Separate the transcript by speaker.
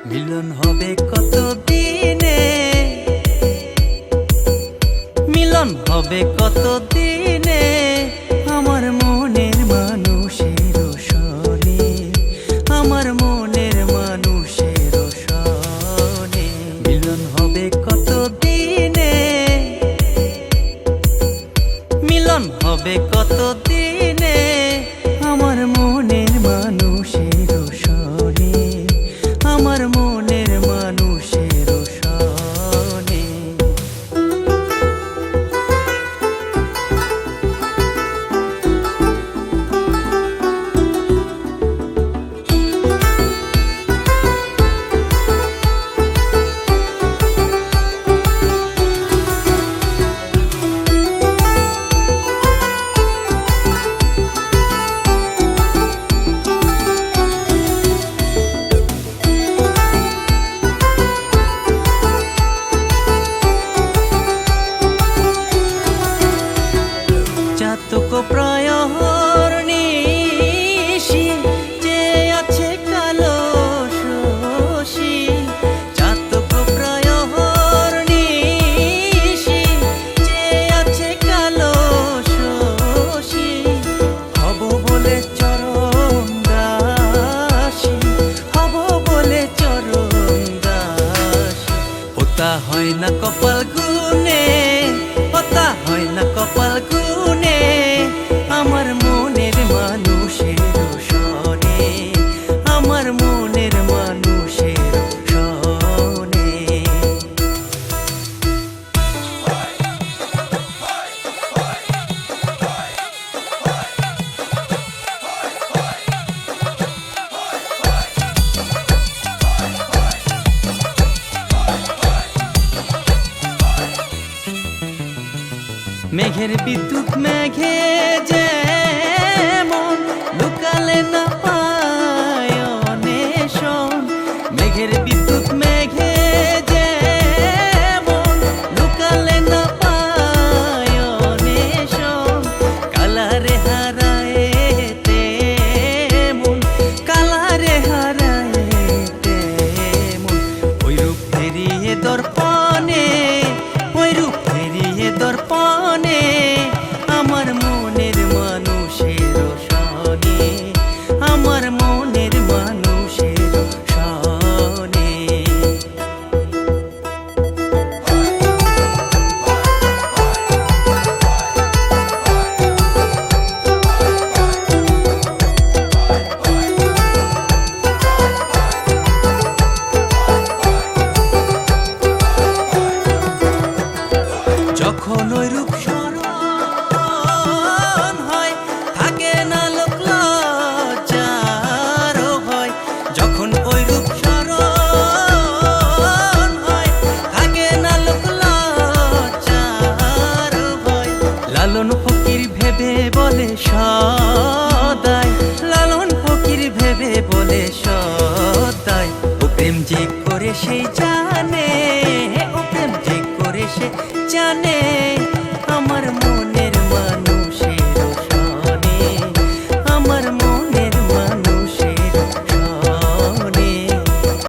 Speaker 1: মিলন হবে কত দিনে, মিলন হবে কত দিনে আমার মনের মানুষের সনে, আমার মনের মানুষের সনে। মিলন হবে কত দিনে, মিলন হবে কত দিনে আমার মনের মানুষের সনে, আমার মনের মানুষের সনে। চাতক প্রয়র নিশি যে আছে কালো শশী, চাতক প্রয়র নিশি যে আছে কালো শশী। হব বলে চরণ দাসী, হব বলে চরণ দাসী। ওটা হয় না কপাল গুনে, ওটা হয় না কপাল গুনে আমার মনের মানুষের সনে, আমার মনের মানুষের সনে। মেঘের বিদ্যুৎ মেঘে যেমন লুকালে না পায় অন্বেষণ, মেঘের বিদ্যুৎ মেঘে যেমন লুকালে না পায় অন্বেষণ। কালারে হারায় তেমন, কালারে হারায় তেমন ওই রূপ ফেরিয়ে দর্পণে, ওই রূপ ফেরিয়ে দর্পণে আমার মনের মানুষের সনে, আমার মনের মানুষের সনে। যখন ওই রূপ স্মরণ হয় থাকে না লোক লজ্জার হয়, যখন ওই রূপ স্মরণ হয় থাকে না লোক লজ্জার হয়। লালন ফকির ভেবে বলে সদাই, লালন ফকির ভেবে বলে সদাই। ও প্রেম যে করে সেই জানে, ও প্রেম যে করে সে জানে।